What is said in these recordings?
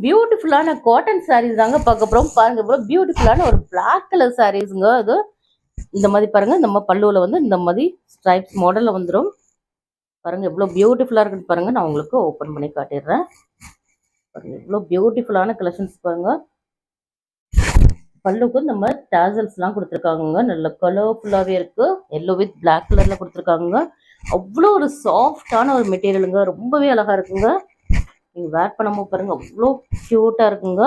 பியூட்டிஃபுல்லான காட்டன் சாரீஸ் தாங்க பார்க்க போறோம். பாருங்க இவ்வளவு பியூட்டிஃபுல்லான ஒரு பிளாக் கலர் சாரீஸ்ங்க. அது இந்த மாதிரி பாருங்க, நம்ம பல்லுவில் வந்து இந்த மாதிரி ஸ்ட்ரைப்ஸ் மாடல்ல வந்துடும். பாருங்க எவ்வளவு பியூட்டிஃபுல்லா இருக்குன்னு பாருங்க. நான் உங்களுக்கு ஓப்பன் பண்ணி காட்டிடுறேன். பாருங்க இவ்வளவு பியூட்டிஃபுல்லான கலெக்ஷன்ஸ் பாருங்க. பல்லுக்கு நம்ம டாசல்ஸ்லாம் கொடுத்துருக்காங்க. நல்ல கலர்ஃபுல்லாகவே இருக்கு. எல்லோ வித் பிளாக் கலர்ல கொடுத்துருக்காங்க. அவ்வளோ ஒரு சாஃப்டான ஒரு மெட்டீரியலுங்க. ரொம்பவே அழகா இருக்குங்க. நீங்கள் வேர் பண்ணாமல் பாருங்க, அவ்வளோ க்யூட்டாக இருக்குங்க.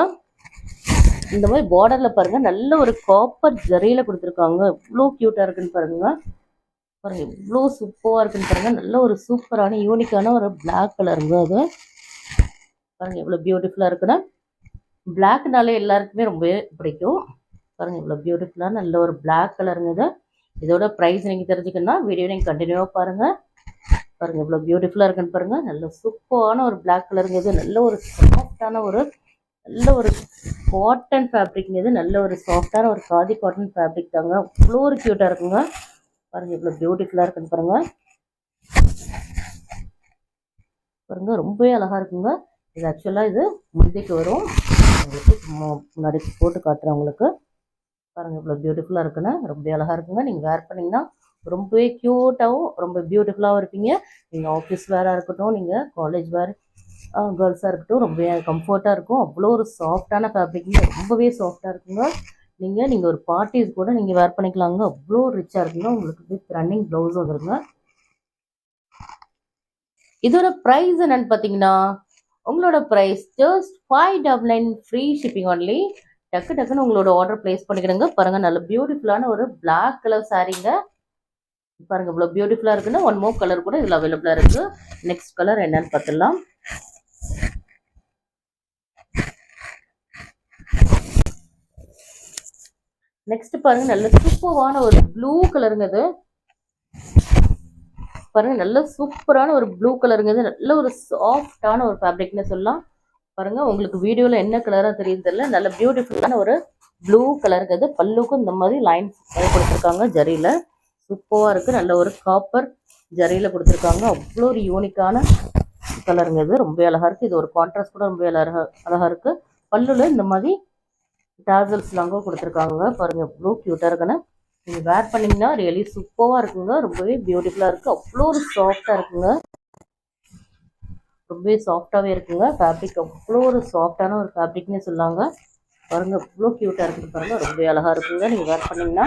இந்த மாதிரி பார்டரில் பாருங்க, நல்ல ஒரு காப்பர் ஜரியில கொடுத்துருக்காங்க. எவ்வளோ க்யூட்டாக இருக்குன்னு பாருங்க. பாருங்க எவ்வளோ சூப்பராக இருக்குன்னு பாருங்க. நல்ல ஒரு சூப்பரான யூனிக்கான ஒரு பிளாக் கலருங்க. அது பாருங்க எவ்வளோ பியூட்டிஃபுல்லாக இருக்குன்னா, பிளாக்னாலே எல்லாருக்குமே ரொம்பவே பிடிக்கும். பாருங்க இவ்வளோ பியூட்டிஃபுல்லான நல்ல ஒரு பிளாக் கலருங்க. இது இதோட ப்ரைஸ் நீங்கள் தெரிஞ்சுக்கணும்னா வீடியோ நீங்கள் கண்டினியூவாக பாருங்கள். பாருங்க இவ்வளோ பியூட்டிஃபுல்லாக இருக்குன்னு பாருங்க. நல்ல சூப்பரான ஒரு பிளாக் கலருங்க. இது நல்ல ஒரு சாஃப்டான ஒரு நல்ல ஒரு காட்டன் ஃபேப்ரிக்ங்க. இது நல்ல ஒரு சாஃப்டான ஒரு காதி காட்டன் ஃபேப்ரிக் தாங்க. அவ்வளோ ஒரு க்யூட்டாக இருக்குங்க. பாருங்க இவ்வளோ பியூட்டிஃபுல்லாக இருக்குன்னு பாருங்க. பாருங்க ரொம்பவே அழகா இருக்குங்க. இது ஆக்சுவலாக இது முந்திக்கு வரும். உங்களுக்கு முன்னாடி போட்டு காட்டுறேன் உங்களுக்கு. பாருங்க இவ்வளோ பியூட்டிஃபுல்லாக இருக்குன்னு, ரொம்ப அழகா இருக்குங்க. நீங்கள் வேர் பண்ணிங்கன்னா ரொம்பவே க்யூட்டாகவும் ரொம்ப பியூட்டிஃபுல்லாகவும் இருப்பீங்க. நீங்கள் ஆஃபீஸ் வேராக இருக்கட்டும், நீங்கள் காலேஜ் வேர் கேர்ள்ஸாக இருக்கட்டும், ரொம்ப கம்ஃபர்ட்டாக இருக்கும். அவ்வளோ ஒரு சாஃப்டான ஃபேப்ரிக்ங்க. ரொம்பவே சாஃப்டாக இருக்குங்க. நீங்கள் ஒரு பார்ட்டிஸ் கூட நீங்கள் வேர் பண்ணிக்கலாங்க. அவ்வளோ ரிச்சாக இருக்குங்க. உங்களுக்கு வித் ரன்னிங் ப்ளவுஸ் வந்துருங்க. இதோட ப்ரைஸ் என்னன்னு பார்த்தீங்கன்னா, உங்களோட price just 599 free shipping only. டக்குன்னு உங்களோட ஆர்டர் பிளேஸ் பண்ணிக்கிறேங்க. பாருங்க நல்ல பியூட்டிஃபுல்லான ஒரு பிளாக் கலர் சாரீங்க. பாருங்க இவ்வளோ பியூட்டிஃபுல்லாக இருக்குன்னா, ஒன் மோர் கலர் கூட இதில் அவைலபிளாக இருக்கு. நெக்ஸ்ட் கலர் என்னன்னு பார்த்துடலாம். நெக்ஸ்ட் பாருங்க நல்ல சூப்பரான ஒரு ப்ளூ கலருங்க. இது பாருங்க நல்ல சூப்பரான ஒரு ப்ளூ கலருங்க. இது நல்ல ஒரு சாஃப்டான ஒரு ஃபேப்ரிக்னு சொல்லலாம். பாருங்க உங்களுக்கு வீடியோவில் என்ன கலராக தெரியும் தெரியல. நல்ல பியூட்டிஃபுல்லான ஒரு ப்ளூ கலருங்கிறது. பல்லுக்கும் இந்த மாதிரி லைன்ஸ் கொடுத்துருக்காங்க ஜரியில். சூப்பராக இருக்குது. நல்ல ஒரு காப்பர் ஜரியில் கொடுத்துருக்காங்க. அவ்வளோ ஒரு யூனிக்கான கலருங்க. இது ரொம்ப அழகாக இருக்குது. இது ஒரு கான்ட்ராஸ்ட் கூட ரொம்ப அழகாக இருக்குது. பல்லுல இந்த மாதிரி டாசல்ஸ்லாம் கொடுத்துருக்காங்க. பாருங்க எவ்வளோ க்யூட்டாக இருக்குன்னு. நீங்கள் வேர் பண்ணிங்கன்னா ரியலி சூப்பராக இருக்குங்க. ரொம்பவே பியூட்டிஃபுல்லாக இருக்குது. அவ்வளோ ஒரு சாஃப்டாக இருக்குங்க. ரொம்பவே சாஃப்டாகவே இருக்குங்க. ஃபேப்ரிக் அவ்வளோ ஒரு சாஃப்டான ஒரு ஃபேப்ரிக்னே சொல்லாங்க. பாருங்க எவ்வளோ க்யூட்டாக இருக்குது பாருங்க. ரொம்ப அழகாக இருக்குங்க. நீங்கள் வேர் பண்ணிங்கன்னா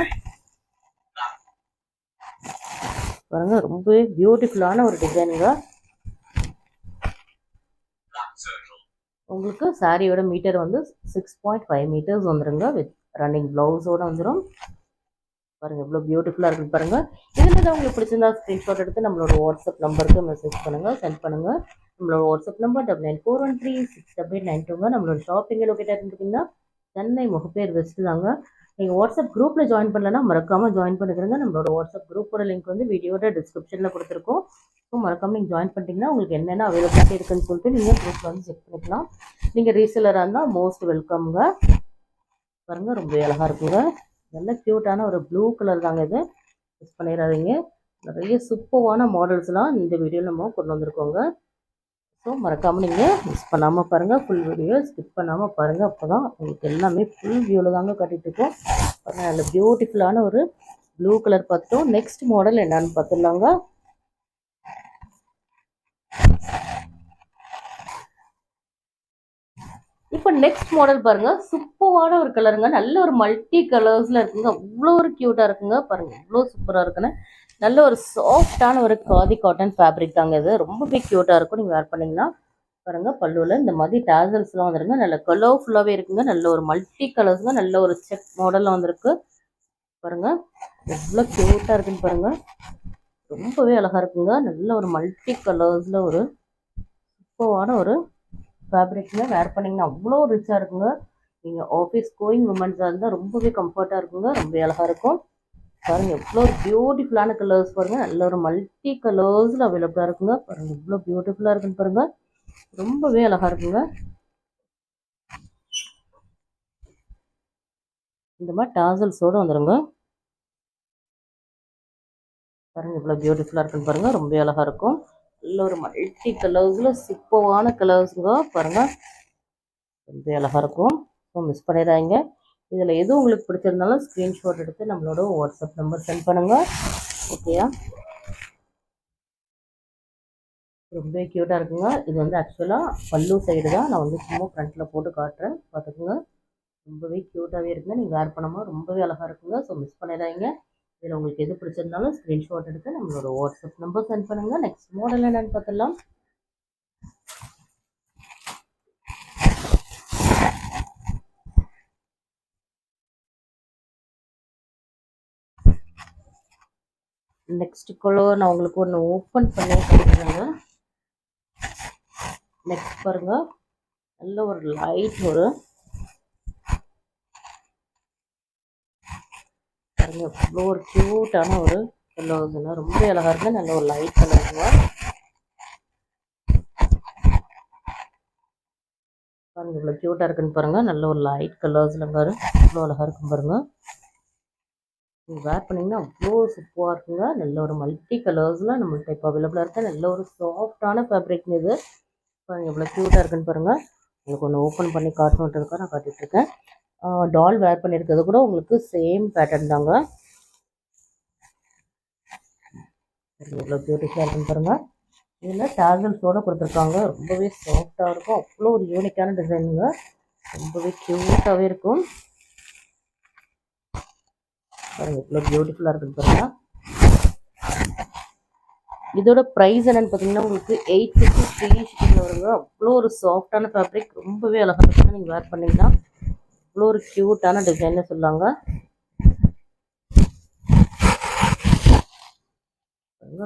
பாருங்க ரொம்பவே பியூட்டிஃபுல்லான ஒரு டிசைனுங்க. உங்களுக்கு சாரியோட மீட்டர் வந்து 6.5 மீட்டர்ஸ் வந்துருங்க. வித் ரன்னிங் ப்ளவுஸோடு வந்துடும். பாருங்கள் எவ்வளோ பியூட்டிஃபுல்லாக இருக்குது பாருங்கள். இதில் தான் உங்களுக்கு பிடிச்சிருந்தா ஸ்க்ரீன்ஷாட் எடுத்து நம்மளோட வாட்ஸ்அப் நம்பருக்கு மெசேஜ் பண்ணுங்கள், சென்ட் பண்ணுங்கள். நம்மளோட வாட்ஸ்அப் நம்பர் 9941368892. நம்மளோட ஷாப்பிங்கை லொக்கேட்டாக இருந்துட்டிங்கன்னா சென்னை முகப்பேர் வெஸ்ட் தாங்க. நீங்கள் வாட்ஸ்அப் குரூப்பில் ஜாயின் பண்ணலன்னா மறக்காமல் ஜாயின் பண்ணிக்கிறங்க. நம்மளோட வாட்ஸ்அப் குரூப்போட லிங்க் வந்து வீடியோட டிஸ்கிரிப்ஷனில் கொடுத்துருக்கோம். ஸோ மறக்காமல் நீங்கள் ஜாயின் பண்ணிட்டீங்கன்னா உங்களுக்கு என்னென்ன அவைலபிலிட்டி இருக்குன்னு சொல்லிட்டு நீங்கள் குரூப்பில் வந்து செக் பண்ணிக்கலாம். நீங்கள் ரீசெல்லராக இருந்தால் மோஸ்ட் வெல்கம்ங்க. பாருங்கள் ரொம்ப அழகாக இருக்குங்க. நல்ல க்யூட்டான ஒரு ப்ளூ கலர் தாங்க. இது மிஸ் பண்ணிடாதீங்க. நிறைய சூப்பரான மாடல்ஸ்லாம் இந்த வீடியோவில் நம்ம கொண்டு வந்திருக்கோங்க. ஸோ மறக்காமல் நீங்கள் மிஸ் பண்ணாமல் பாருங்கள். ஃபுல் வீடியோ ஸ்கிப் பண்ணாமல் பாருங்கள். அப்போ தான் உங்களுக்கு எல்லாமே ஃபுல் வியூவில் தாங்க காட்டிகிட்ருக்கோம். பாருங்கள் நல்ல பியூட்டிஃபுல்லான ஒரு ப்ளூ கலர் பார்த்துட்டோம். நெக்ஸ்ட் மாடல் என்னன்னு பார்த்துடலாங்க. இப்போ நெக்ஸ்ட் மாடல் பாருங்க, சூப்பரான ஒரு கலருங்க. நல்ல ஒரு மல்டி கலர்ஸ்ல இருக்குங்க. அவ்வளோ ஒரு க்யூட்டா இருக்குங்க. பாருங்க இவ்வளோ சூப்பரா இருக்குன்னு. நல்ல ஒரு சாஃப்டான ஒரு காதி காட்டன் ஃபேப்ரிக் தாங்க. இது ரொம்பவே க்யூட்டா இருக்கும். நீங்கள் வேர் பண்ணிங்கன்னா பாருங்க பல்லுவில் இந்த மாதிரி டாசல்ஸ்லாம் வந்துருங்க. நல்ல கலர்ஃபுல்லாகவே இருக்குங்க. நல்ல ஒரு மல்டி கலர்ஸுங்க. நல்ல ஒரு செக் மாடலில் வந்திருக்கு. பாருங்க எவ்வளோ க்யூட்டாக இருக்குன்னு பாருங்க. ரொம்பவே அழகா இருக்குங்க. நல்ல ஒரு மல்டி கலர்ஸில் ஒரு சூப்பரான ஒரு ஃபேப்ரிக்ல வேர் பண்ணிங்கன்னா அவ்வளோ ரிச்சாக இருக்குங்க. நீங்கள் ஆஃபீஸ் கோயிங் உமன்ஸாக இருந்தால் ரொம்பவே கம்ஃபர்ட்டாக இருக்குங்க. ரொம்ப அழகாக இருக்கும். பாருங்கள் எவ்வளோ ஒரு பியூட்டிஃபுல்லான கலர்ஸ் பாருங்கள். நல்ல ஒரு மல்டி கலர்ஸில் அவைலபிளாக இருக்குங்க. பாருங்கள் எவ்வளோ பியூட்டிஃபுல்லாக இருக்குன்னு பாருங்கள். ரொம்பவே அழகாக இருக்குங்க. இந்த மாதிரி டாசல்ஸோடு வந்துடுங்க. பாருங்கள் எவ்வளோ பியூட்டிஃபுல்லாக இருக்குன்னு பாருங்கள். ரொம்ப அழகாக இருக்கும். நல்ல ஒரு மல்டி கலர்ஸில் சூப்பரான கலர்ஸுங்க. பாருங்கள் ரொம்ப அழகாக இருக்கும். ஸோ மிஸ் பண்ணிடாதீங்க. இதில் எது உங்களுக்கு பிடிச்சிருந்தாலும் ஸ்க்ரீன்ஷாட் எடுத்து நம்மளோட வாட்ஸ்அப் நம்பர் சென்ட் பண்ணுங்கள். ஓகேயா? ரொம்ப க்யூட்டாக இருக்குங்க. இது வந்து ஆக்சுவலாக பல்லு சைடு தான். நான் வந்து சும்மா ஃப்ரண்ட்டில் போட்டு காட்டுறேன், பார்த்துக்குங்க. ரொம்பவே க்யூட்டாகவே இருக்குங்க. நீங்கள் வேர் பண்ணும்போது ரொம்பவே அழகாக இருக்குங்க. ஸோ மிஸ் பண்ணிடாதீங்க. இதில் உங்களுக்கு எது பிடிச்சிருந்தாலும் ஸ்க்ரீன்ஷாட் எடுத்து நம்மளோட வாட்ஸ்அப் நம்பர் சென்ட் பண்ணுங்கள். நெக்ஸ்ட் மாடல் என்னென்னு பார்த்துடலாம். நெக்ஸ்ட் கலர் நான் உங்களுக்கு ஒன்று ஓப்பன் பண்ணி காட்டுறேங்க. நெக்ஸ்ட் பாருங்க, நல்ல ஒரு லைட் ஒரு பாருங்க, இவ்வளோ ஒரு க்யூட்டான ஒரு கலர்ஸுங்க. ரொம்ப அழகாக இருக்குது. நல்ல ஒரு லைட் கலருங்க. பாருங்க இவ்வளோ க்யூட்டாக இருக்குன்னு பாருங்க. நல்ல ஒரு லைட் கலர்ஸில் பாரு, இவ்வளோ அழகாக இருக்கும் பாருங்க. நீங்கள் வேர் பண்ணிங்கன்னா அவ்வளோ சூப்பராக இருக்குங்க. நல்ல ஒரு மல்டி கலர்ஸில் நம்மள்கிட்ட இப்போ அவைலபிளாக இருக்குது. நல்ல ஒரு சாஃப்டான ஃபேப்ரிக்னு இது. பாருங்கள் எவ்வளோ க்யூட்டாக இருக்குன்னு பாருங்கள். உங்களுக்கு ஒன்று ஓப்பன் பண்ணி காட்டணுன்றதுக்காக நான் காட்டிகிட்ருக்கேன். டால் வேர் பண்ணியிருக்கிறது கூட உங்களுக்கு சேம் பேட்டர்ன் தாங்க. எவ்வளோ பியூட்டிஃபுல்லாக இருக்குன்னு பாருங்கள். இதில் டேசல்ஸோடு கொடுத்துருக்காங்க. ரொம்பவே சாஃப்டாக இருக்கும். அவ்வளோ ஒரு யூனிக்கான டிசைனுங்க. ரொம்பவே க்யூட்டாகவே இருக்கும். பாருங்கள் இவ்வளோ பியூட்டிஃபுல்லாக இருக்குன்னு பாருங்கள். இதோட ப்ரைஸ் என்னென்னு பார்த்தீங்கன்னா உங்களுக்கு 850 ஃப்ரீ ஷிப்பிங்கில் வருங்க. அவ்வளோ ஒரு சாஃப்டான ஃபேப்ரிக், ரொம்பவே அழகாக இருக்குங்க. நீங்கள் வேர் பண்ணிங்கன்னா அவ்வளோ ஒரு க்யூட்டான டிசைன்னு சொல்லாங்க.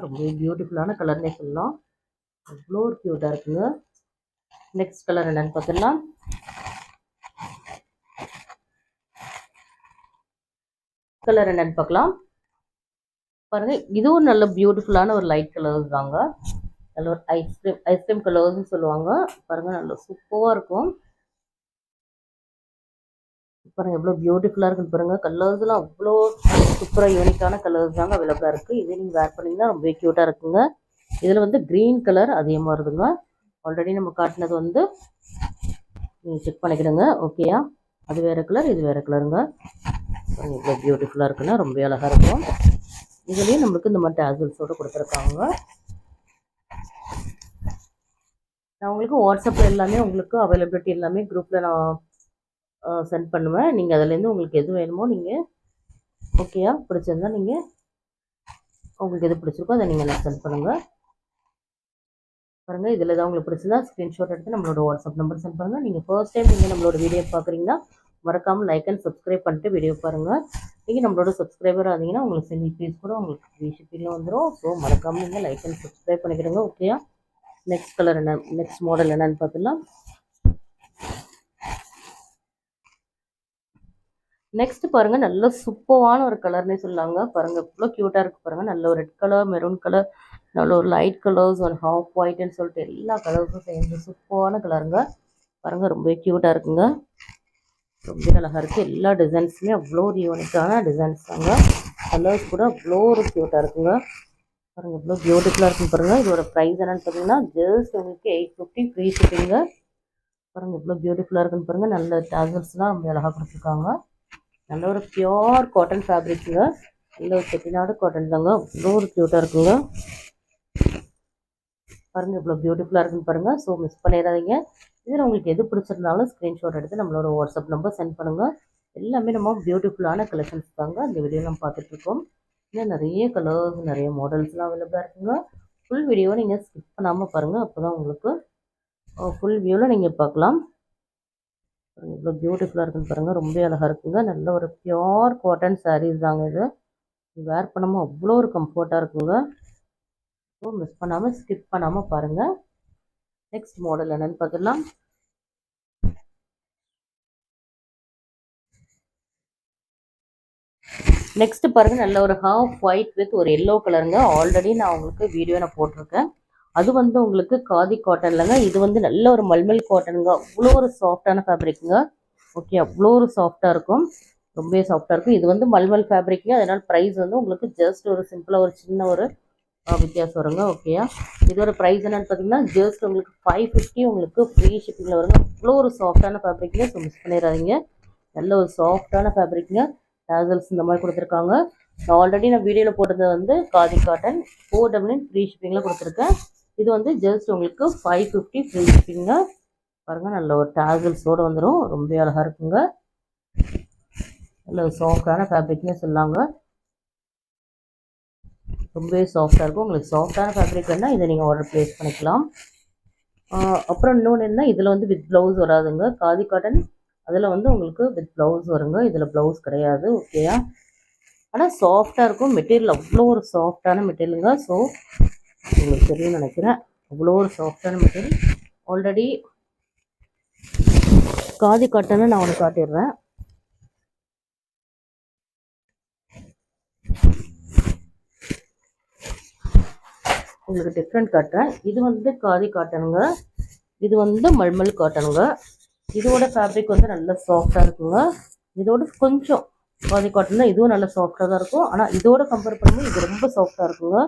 ரொம்பவே பியூட்டிஃபுல்லான கலர்னே சொல்லலாம். அவ்வளோ ஒரு க்யூட்டாக இருக்குங்க. நெக்ஸ்ட் கலர் என்னென்னு பார்த்துடலாம். கலர் என்னென்னு பார்க்கலாம். பாருங்க, இதுவும் நல்ல பியூட்டிஃபுல்லான ஒரு லைட் கலர்ஸ் தாங்க. நல்ல ஒரு ஐஸ்கிரீம் கலர்ஸ்னு சொல்லுவாங்க. பாருங்க நல்ல சூப்பராக இருக்கும். பாருங்க எவ்வளோ பியூட்டிஃபுல்லாக இருக்குன்னு பாருங்க. கலர்ஸ்லாம் அவ்வளோ சூப்பராக யூனிக்கான கலர்ஸ் தாங்க அவைலபிளாக இருக்குது. இது நீங்கள் வேர் பண்ணிங்கன்னா ரொம்பவே க்யூட்டாக இருக்குங்க. இதில் வந்து க்ரீன் கலர் அதிகமாக இருக்குதுங்க. ஆல்ரெடி நம்ம காட்டினது வந்து நீங்கள் செக் பண்ணிக்கிடுங்க. ஓகேயா? அது வேறு கலர், இது வேறு கலருங்க. இவ்வளோ பியூட்டிஃபுல்லாக இருக்குன்னா ரொம்ப அழகாக இருக்கும். இதுலேயும் நம்மளுக்கு இந்த மாதிரி டேசல்ஸோடு கொடுத்துருக்காங்க. நான் உங்களுக்கு வாட்ஸ்அப்பில் எல்லாமே உங்களுக்கு அவைலபிலிட்டி எல்லாமே குரூப்பில் நான் சென்ட் பண்ணுவேன். நீங்கள் அதுலேருந்து உங்களுக்கு எது வேணுமோ நீங்கள் ஓகேயா பிடிச்சிருந்தா நீங்கள் உங்களுக்கு எது பிடிச்சிருக்கோ அதை நீங்கள் எனக்கு சென்ட் பண்ணுங்கள். பாருங்கள் இதில் தான் உங்களுக்கு பிடிச்சிருந்தா ஸ்க்ரீன்ஷாட் எடுத்து நம்மளோட வாட்ஸ்அப் நம்பர் சென்ட் பண்ணுங்கள். நீங்கள் ஃபர்ஸ்ட் டைம் நீங்கள் நம்மளோட வீடியோ பார்க்குறீங்கன்னா மறக்காமல் லைக் அண்ட் சப்ஸ்கிரைப் பண்ணிட்டு வீடியோ பாருங்கள். நீங்கள் நம்மளோட சப்ஸ்கிரைபர் ஆனீங்கன்னா உங்களுக்கு சிங்கிள் பீஸ் கூட உங்களுக்கு ஃப்ரீ ஷிப்பிங்கில் வந்துடும். ஸோ மறக்காமல் நீங்கள் லைக் அண்ட் சப்ஸ்கிரைப் பண்ணிக்கிறீங்க. ஓகேயா? நெக்ஸ்ட் கலர் என்ன, நெக்ஸ்ட் மாடல் என்னன்னு பார்த்துலாம். நெக்ஸ்ட் பாருங்க, நல்ல சூப்பரான ஒரு கலர்னே சொல்லாங்க. பாருங்க இவ்வளோ க்யூட்டாக இருக்குது பாருங்க. நல்ல ஒரு ரெட் கலர், மெரூன் கலர், நல்ல ஒரு லைட் கலர்ஸ், ஒரு ஹாஃப் ஒயிட்னு சொல்லிட்டு எல்லா கலர்ஸும் சேர்ந்து சூப்பரான கலருங்க. பாருங்க ரொம்ப க்யூட்டாக இருக்குங்க. ரொம்ப அழகாக இருக்குது. எல்லா டிசைன்ஸுமே அவ்வளோ ஒரு யூனிக்கான டிசைன்ஸ் தாங்க. கலர்ஸ் கூட அவ்வளோ ஒரு க்யூட்டாக இருக்குங்க. பாருங்கள் இவ்வளோ பியூட்டிஃபுல்லாக இருக்குன்னு பாருங்கள். இதோட ப்ரைஸ் என்னென்னு பார்த்தீங்கன்னா ஜஸ்ட் உங்களுக்கு 850 ஃப்ரீ ஷிப்பிங்க. பாருங்கள் இவ்வளோ பியூட்டிஃபுல்லாக இருக்குன்னு பாருங்கள். நல்ல டேசல்ஸ்லாம் ரொம்ப அழகாக கொடுத்துருக்காங்க. நல்ல ஒரு பியோர் காட்டன் ஃபேப்ரிக்குங்க. நல்ல ஒரு செட்டிநாடு காட்டன் தாங்க. அவ்வளோ ஒரு க்யூட்டாக இருக்குங்க. பாருங்கள் இவ்வளோ பியூட்டிஃபுல்லாக இருக்குன்னு பாருங்கள். ஸோ மிஸ் பண்ணிடாதீங்க. இதில் உங்களுக்கு எது பிடிச்சிருந்தாலும் ஸ்க்ரீன்ஷாட் எடுத்து நம்மளோட வாட்ஸ்அப் நம்பர் சென்ட் பண்ணுங்கள். எல்லாமே நம்ம பியூட்டிஃபுல்லான கலெக்ஷன்ஸ் தாங்க இந்த வீடியோ நம்ம பார்த்துட்ருக்கோம். இன்னும் நிறைய கலர்ஸ், நிறைய மாடல்ஸ்லாம் அவைலபிளாக இருக்குங்க. ஃபுல் வீடியோவை நீங்கள் ஸ்கிப் பண்ணாமல் பாருங்கள். அப்போ தான் உங்களுக்கு ஃபுல் வியூவில் நீங்கள் பார்க்கலாம். இவ்வளோ பியூட்டிஃபுல்லாக இருக்குன்னு பாருங்கள். ரொம்ப அழகாக இருக்குங்க. நல்ல ஒரு பியோர் காட்டன் சாரீஸ் தாங்க இது. வேர் பண்ணாமல் அவ்வளோ ஒரு கம்ஃபர்ட்டாக இருக்குங்க. ஸோ மிஸ் பண்ணாமல் ஸ்கிப் பண்ணாமல் பாருங்கள். நெக்ஸ்ட் மாடல் என்னென்னு பார்த்துடலாம். நெக்ஸ்ட் பாருங்கள், நல்ல ஒரு ஹாஃப் ஒயிட் வித் ஒரு எல்லோ கலருங்க. ஆல்ரெடி நான் உங்களுக்கு வீடியோ நான் போட்டிருக்கேன். அது வந்து உங்களுக்கு காதி காட்டன்லங்க. இது வந்து நல்ல ஒரு மல்மல் காட்டனுங்க. அவ்வளோ ஒரு சாஃப்டான ஃபேப்ரிக்குங்க. ஓகே, அவ்வளோ ஒரு சாஃப்டாக இருக்கும். ரொம்பவே சாஃப்டாக இருக்கும். இது வந்து மல்மல் ஃபேப்ரிக்குங்க. அதனால் ப்ரைஸ் வந்து உங்களுக்கு ஜஸ்ட் ஒரு சிம்பிளாக ஒரு சின்ன ஒரு வித்தியாசம் வருங்க. ஓகேயா, இதோட ப்ரைஸ் என்னன்னு பார்த்தீங்கன்னா ஜஸ்ட் உங்களுக்கு 550 உங்களுக்கு ஃப்ரீ ஷிப்பிங்கில் வருங்க. அவ்வளோ ஒரு சாஃப்டான ஃபேப்ரிக்ங்க. ஸோ மிஸ் பண்ணிடாதீங்க. நல்ல ஒரு சாஃப்டான ஃபேப்ரிக்ங்க. டேசல்ஸ் இந்த மாதிரி கொடுத்துருக்காங்க. நான் வீடியோவில் போட்டது வந்து காதி காட்டன் 499 ஃப்ரீ ஷிப்பிங்கில் கொடுத்துருக்கேன். இது வந்து ஜஸ்ட் உங்களுக்கு 550 ஃப்ரீ ஷிப்பிங்க. பாருங்கள், நல்ல ஒரு டேசல்ஸோடு வந்துடும். ரொம்ப அழகாக இருக்குங்க. நல்ல ஒரு சாஃப்டான ஃபேப்ரிக்னே சொல்லாங்க. ரொம்பவே சாஃப்டாக இருக்கும். உங்களுக்கு சாஃப்டான ஃபேப்ரிக் வேணால் இதை நீங்கள் ஆர்டர் ப்ளேஸ் பண்ணிக்கலாம். அப்புறம் இன்னொன்று என்ன, இதில் வந்து வித் ப்ளவுஸ் வராதுங்க. காதி காட்டன் அதில் வந்து உங்களுக்கு வித் ப்ளவுஸ் வருங்க. இதில் ப்ளவுஸ் கிடையாது. ஓகேயா, ஆனால் சாஃப்டாக இருக்கும். மெட்டீரியல் அவ்வளோ ஒரு சாஃப்டான மெட்டீரியலுங்க. ஸோ உங்களுக்கு தெரியும்னு நினைக்கிறேன். அவ்வளோ ஒரு சாஃப்டான மெட்டீரியல். ஆல்ரெடி காதி காட்டனை நான் உனக்கு காட்டிடுறேன். உங்களுக்கு டிஃப்ரெண்ட் காட்டுறேன். இது வந்து காதி காட்டனுங்க. இது வந்து மல்மல் காட்டனுங்க. இதோட ஃபேப்ரிக் வந்து நல்ல சாஃப்டாக இருக்குங்க. இதோட கொஞ்சம் காதி காட்டன் தான், இதுவும் நல்ல சாஃப்டாக தான் இருக்கும். ஆனால் இதோட கம்பேர் பண்ணும்போது இது ரொம்ப சாஃப்டாக இருக்குங்க.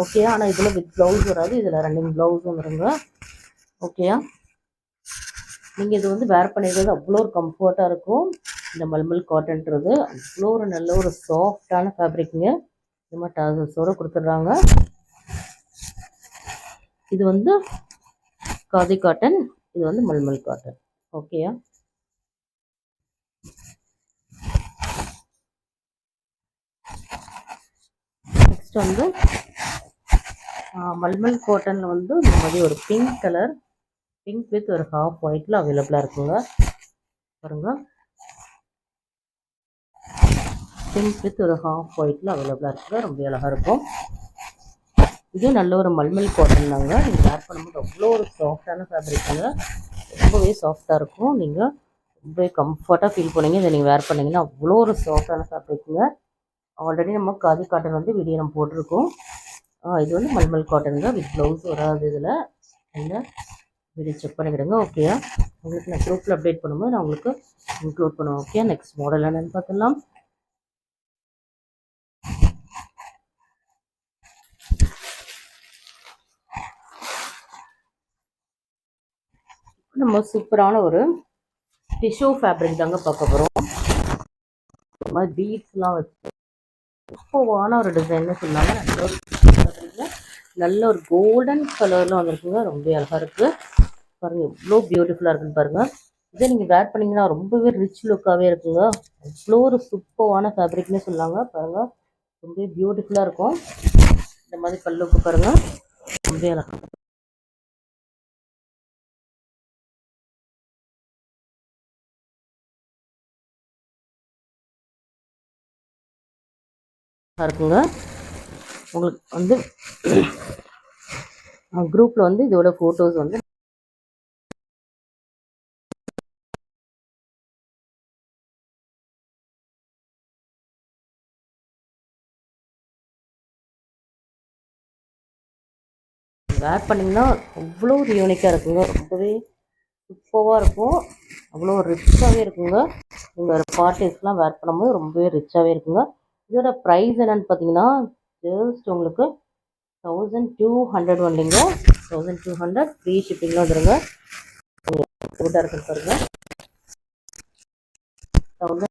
ஓகே, ஆனால் இதில் வித் ப்ளவுஸ் வராது. இதில் ரன்னிங் ப்ளவுஸும் வருங்க. ஓகேயா, நீங்கள் இது வந்து வேர் பண்ணிடுறது அவ்வளோ ஒரு கம்ஃபர்ட்டாக இருக்கும். இந்த மல்மல் காட்டன்றது அவ்வளோ ஒரு நல்ல ஒரு சாஃப்டான ஃபேப்ரிக்குங்க. இந்த மாதிரி டாசல்ஸோடு கொடுத்துட்றாங்க. இது வந்து காதி காட்டன், இது வந்து மல்மல் காட்டன். ஓகேயா, நெக்ஸ்ட் வந்து மல்மல் காட்டனில் வந்து இந்த மாதிரி ஒரு பிங்க் கலர், பிங்க் வித் ஒரு ஹாஃப் ஒயிட்டில் அவைலபிளாக இருக்குங்க. பாருங்க, பிங்க் வித் ஒரு ஹாஃப் ஒயிட்டில் அவைலபிளாக இருக்குங்க. ரொம்ப அழகாக இருக்கும். இது நல்ல ஒரு மல்மல் காட்டன் தாங்க. நீங்கள் வேர் பண்ணும்போது அவ்வளோ ஒரு சாஃப்டான ஃபேப்ரிக்குங்க. ரொம்பவே சாஃப்டாக இருக்கும். நீங்கள் ரொம்பவே கம்ஃபர்ட்டாக ஃபீல் பண்ணீங்க. இதை நீங்கள் வேர் பண்ணிங்கன்னா அவ்வளோ ஒரு சாஃப்டான ஃபேப்ரிக்குங்க. ஆல்ரெடி நம்ம காதி காட்டன் வந்து வீடியோ நம்ம போட்டிருக்கோம். இது வந்து மல்மல் காட்டனுங்க. வித் ப்ளவுஸ் வராது. இதில் நீங்கள் வீடியோ செக் பண்ணிக்கிடுங்க. ஓகேயா, உங்களுக்கு நான் குரூப்பில் அப்டேட் பண்ணும்போது நான் உங்களுக்கு இன்க்ளூட் பண்ணுவேன். ஓகே, நெக்ஸ்ட் மாடல் என்னென்னு பார்த்துடலாம். நம்ம சூப்பரான ஒரு டிஷ்யூ ஃபேப்ரிக் தாங்க பார்க்க போகிறோம். இந்த மாதிரி பீட்ஸ்லாம் வச்சு சூப்பரான ஒரு டிசைன்னு சொன்னாங்க. நல்ல ஒரு கோல்டன் கலரில் வந்துருக்குங்க. ரொம்ப அழகாக இருக்குது. பாருங்கள் எவ்வளோ பியூட்டிஃபுல்லாக இருக்குன்னு பாருங்கள். இதை நீங்கள் வேர் பண்ணிங்கன்னா ரொம்பவே ரிச் லுக்காகவே இருக்குங்க. அவ்வளோ ஒரு சூப்பரான ஃபேப்ரிக்னே சொல்லாங்க. பாருங்கள் ரொம்ப பியூட்டிஃபுல்லாக இருக்கும். இந்த மாதிரி பல்லுக்கு பாருங்கள் ரொம்ப அழகாக இருக்குங்க. உங்களுக்கு வந்து குரூப்பில் வந்து இதோட ஃபோட்டோஸ் வந்து வேர் பண்ணிங்கன்னா அவ்வளோ ஒரு யூனிக்காக இருக்குங்க. ரொம்பவே சூப்பராக இருக்கும். அவ்வளோ ரிச்சாகவே இருக்குங்க. நீங்கள் ஒரு பார்ட்டிஸ்லாம் வேர் பண்ணும்போது ரொம்பவே ரிச்சாகவே இருக்குங்க. இதோட ப்ரைஸ் என்னென்னு பார்த்தீங்கன்னா ஜஸ்ட் உங்களுக்கு 1200 வந்துங்க. 1200 ஃப்ரீ ஷிப்பிங்கில் வந்துடுங்க. குட்டாக இருக்குன்னு பாருங்கள். 1000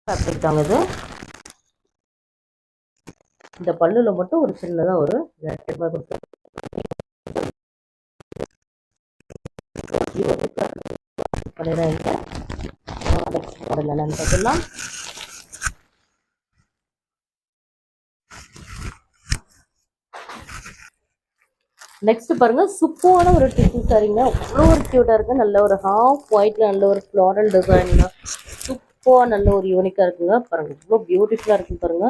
ஃபேப்ரிக் தாங்க இது. இந்த பல்லுல மட்டும் ஒரு சின்னதாக ஒரு 2 ரூபாய் கொடுத்து பண்ணிடுறேன். என்னென்னு பார்த்துக்கலாம். நெக்ஸ்ட் பாருங்க, சூப்பரான ஒரு டிஷ்யூ சாரீங்க. அவ்வளோ ஒரு க்யூட்டாக இருக்குது. நல்ல ஒரு ஹாஃப் ஒயிட்ல நல்ல ஒரு ஃப்ளாரல் டிசைன்ல சூப்பராக நல்ல ஒரு யூனிக்காக இருக்குங்க. பாருங்க இவ்வளோ பியூட்டிஃபுல்லாக இருக்குன்னு பாருங்க.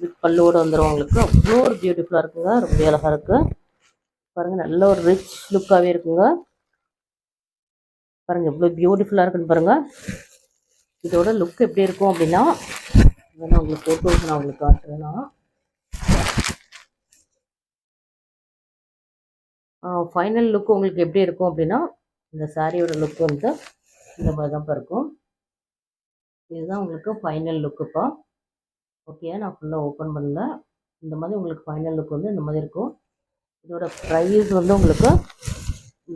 வித் பல்லோட வந்துடும் உங்களுக்கு. அவ்வளோ ஒரு பியூட்டிஃபுல்லாக இருக்குங்க. ரொம்ப அழகாக இருக்கு. பாருங்க நல்ல ஒரு ரிச் லுக்காகவே இருக்குங்க. பாருங்க எவ்வளோ பியூட்டிஃபுல்லாக இருக்குன்னு பாருங்க. இதோட லுக் எப்படி இருக்கும் அப்படின்னா, உங்களுக்கு ஃபோட்டோஸ் நான் உங்களுக்கு காட்டுறேன்னா, ஃபைனல் லுக் உங்களுக்கு எப்படி இருக்கும் அப்படின்னா, இந்த சாரியோட லுக் வந்து இந்த மாதிரி தான் இருக்கும். இதுதான் உங்களுக்கு ஃபைனல் லுக்குப்பா. ஓகே, நான் ஃபுல்லாக ஓப்பன் பண்ணல. இந்த மாதிரி உங்களுக்கு ஃபைனல் லுக் வந்து இந்த மாதிரி இருக்கும். இதோட ப்ரைஸ் வந்து உங்களுக்கு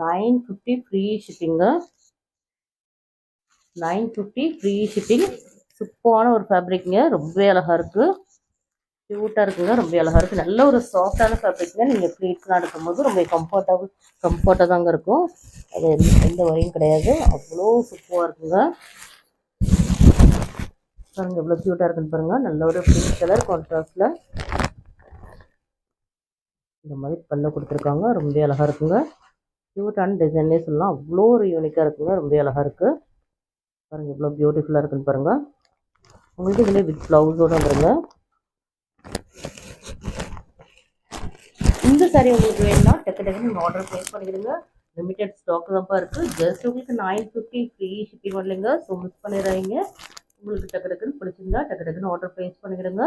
950 ஃப்ரீ ஷிப்பிங்க. 950 free shipping. சூப்பரான ஒரு ஃபேப்ரிக்ங்க. ரொம்பவே அழகாக இருக்குது. க்யூட்டாக இருக்குங்க. ரொம்ப அழகாக இருக்குது. நல்ல ஒரு சாஃப்டான ஃபேப்ரிக்ங்க. நீங்கள் ப்ளீட்ஸ்லாம் எடுக்கும்போது ரொம்ப கம்ஃபர்ட்டாக தாங்க இருக்கும். அது எந்த வரையும் கிடையாது. அவ்வளோ சூப்பராக இருக்குங்க. பாருங்கள் எவ்வளோ க்யூட்டாக இருக்குன்னு பாருங்கள். நல்ல ஒரு பிங்க் கலர் கான்ட்ராஸ்டில் இந்த மாதிரி பல்ல கொடுத்துருக்காங்க. ரொம்ப அழகாக இருக்குங்க. க்யூட்டான டிசைன்னே சொல்லலாம். அவ்வளோ ஒரு யூனிக்காக இருக்குங்க. ரொம்ப அழகாக இருக்குது. பாருங்கள் எவ்வளோ பியூட்டிஃபுல்லாக இருக்குன்னு பாருங்கள். உங்களுக்கு இதில் வித் ப்ளவுஸோடு வந்துடுங்க. இந்த சாரீ உங்களுக்கு வேணும்னா டக்கு நீங்கள் ஆர்டர் ப்ளேஸ் பண்ணிக்கிடுங்க. லிமிடெட் ஸ்டாக் தான்ப்பா இருக்குது. ஜஸ்ட் உங்களுக்கு 950 ஃப்ரீ ஷிப்பிங் வரலைங்க. ஸோ மிஸ் பண்ணிடுறாங்க. உங்களுக்கு டக்குன்னு பிடிச்சிருந்தா டக்குன்னு ஆர்டர் ப்ளேஸ் பண்ணிக்கிடுங்க.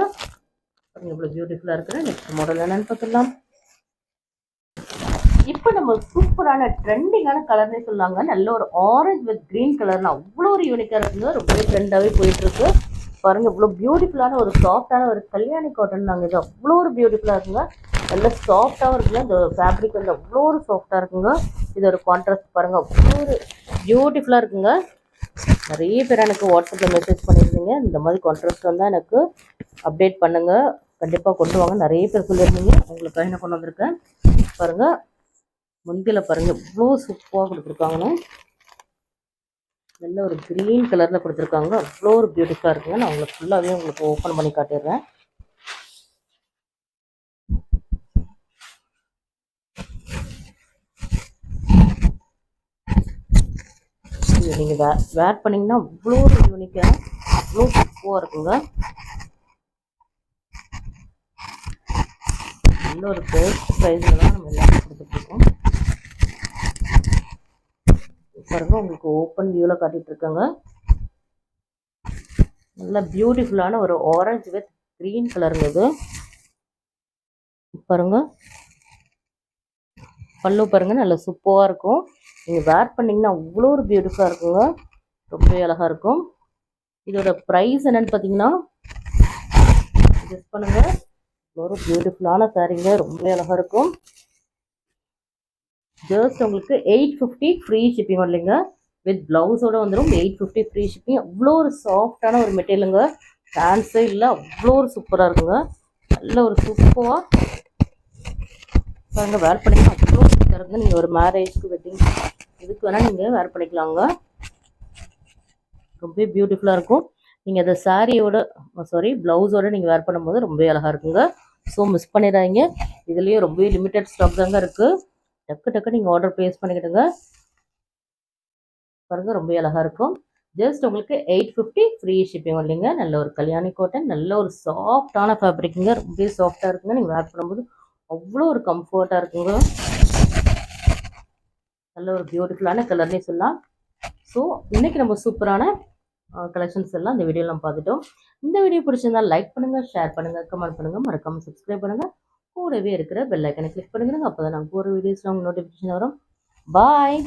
பாருங்கள் எவ்வளோ பியூட்டிஃபுல்லாக இருக்குது. நெக்ஸ்ட் மாடல் என்னென்னு பார்த்துக்கலாம். இப்போ நம்ம சூப்பரான ட்ரெண்டிங்கான கலர்னே சொல்லாங்க. நல்ல ஒரு ஆரஞ்சு வித் கிரீன் கலர்னு அவ்வளோ ஒரு யூனிக்காக இருக்குங்க. ரொம்பவே ட்ரெண்டாகவே போயிட்டுருக்கு. பாருங்கள் இவ்வளோ பியூட்டிஃபுல்லான ஒரு சாஃப்டான ஒரு கல்யாணி காட்டன் நாங்கள். இது அவ்வளோ ஒரு பியூட்டிஃபுல்லாக இருக்குங்க. நல்ல சாஃப்டாகவும் இருக்குங்க. இந்த ஃபேப்ரிக் வந்து அவ்வளோ ஒரு சாஃப்டாக இருக்குங்க. இது ஒரு கான்ட்ராஸ்ட் பாருங்கள். அவ்வளோ ஒரு பியூட்டிஃபுல்லாக இருக்குங்க. நிறைய பேர் எனக்கு வாட்ஸ்அப்பில் மெசேஜ் பண்ணியிருந்தீங்க. இந்த மாதிரி கான்ட்ராஸ்ட் வந்தால் எனக்கு அப்டேட் பண்ணுங்கள். கண்டிப்பாக கொண்டு வாங்க. நிறைய பேர் சொல்லியிருந்தீங்க. உங்களுக்காக என்ன கொண்டு வந்திருக்கேன் பாருங்கள். முந்தியில் பாருங்கள் இவ்வளோ சூப்பராக கொடுத்துருக்காங்கன்னு. நல்ல ஒரு க்ரீன் கலரில் கொடுத்துருக்காங்க. அவ்வளோ ஒரு பியூட்டிஃபுல்லாக இருக்குங்க. நான் உங்களுக்கு ஃபுல்லாகவே உங்களுக்கு ஓப்பன் பண்ணி காட்டிடுறேன். நீங்கள் வேர் பண்ணிங்கன்னா அவ்வளோ ஒரு யூனிக்காக அவ்வளோ சூப்பராக இருக்குங்க. நல்ல ஒரு பெஸ்ட் ப்ரைஸில் தான் நம்ம எல்லாமே கொடுத்துட்ருக்கோம். பாருங்கள் உங்களுக்கு ஓப்பன் வியூவில் காட்டிகிட்டு இருக்காங்க. நல்ல பியூட்டிஃபுல்லான ஒரு ஆரஞ்சு வித் க்ரீன் கலருங்க. இது பாருங்கள் பல்லு பாருங்கள் நல்ல சூப்பராக இருக்கும். நீங்கள் வேர் பண்ணிங்கன்னா அவ்வளோ ஒரு பியூட்டிஃபுல்லாக இருக்குங்க. ரொம்பவே அழகாக இருக்கும். இதோட ப்ரைஸ் என்னென்னு பார்த்தீங்கன்னா கெஸ் பண்ணுங்கள். ஒரு பியூட்டிஃபுல்லான சாரீங்க. ரொம்பவே அழகாக இருக்கும். ஜஸ்ட் உங்களுக்கு 850 ஃப்ரீ ஷிப்பிங் வரலைங்க. வித் ப்ளவுஸோடு வந்துடும். 850 ஃப்ரீ ஷிப்பிங். அவ்வளோ ஒரு சாஃப்டான ஒரு மெட்டீரியலுங்க. ஃபேன்ஸே இல்லை. அவ்வளோ ஒரு சூப்பராக இருக்குங்க. நல்ல ஒரு சூப்பராக பாருங்கள். வேர் பண்ணிங்கன்னா அவ்வளோ சூப்பராக இருக்குங்க. நீங்கள் ஒரு மேரேஜ்க்கு வெட்டிங் இதுக்கு வேணால் நீங்கள் வேர் பண்ணிக்கலாங்க. ரொம்ப பியூட்டிஃபுல்லாக இருக்கும். நீங்கள் அதை சாரியோட ப்ளவுஸோடு நீங்கள் வேர் பண்ணும்போது ரொம்ப அழகாக இருக்குங்க. ஸோ மிஸ் பண்ணிடாதீங்க. இதுலேயும் ரொம்ப லிமிட்டட் ஸ்டாக் தாங்க இருக்குது. டக்கு நீங்கள் ஆர்டர் ப்ளேஸ் பண்ணிக்கிடுங்க. பாருங்கள் ரொம்ப அழகாக இருக்கும். ஜஸ்ட் உங்களுக்கு 850 ஃப்ரீ ஷிப்பிங் வரலைங்க. நல்ல ஒரு கல்யாணி காட்டன். நல்ல ஒரு சாஃப்டான ஃபேப்ரிக்குங்க. ரொம்ப சாஃப்டாக இருக்குங்க. நீங்கள் வேர் பண்ணும்போது அவ்வளோ ஒரு கம்ஃபர்ட்டாக இருக்குங்க. நல்ல ஒரு பியூட்டிஃபுல்லான கலர்னே சொல்லலாம். ஸோ இன்றைக்கி நம்ம சூப்பரான கலெக்ஷன்ஸ் எல்லாம் இந்த வீடியோவில் நம்ம பார்த்துட்டோம். இந்த வீடியோ பிடிச்சிருந்தா லைக் பண்ணுங்கள், ஷேர் பண்ணுங்கள், கமெண்ட் பண்ணுங்கள், மறக்காமல் சப்ஸ்கிரைப் பண்ணுங்கள். கூடவே இருக்கிற பெல் ஐக்கனை கிளிக் பண்ணுங்க. அப்போ தான் நாங்கள் போகிற வீடியோஸில் உங்களுக்கு நோட்டிஃபிகேஷன் வரும். பாய்.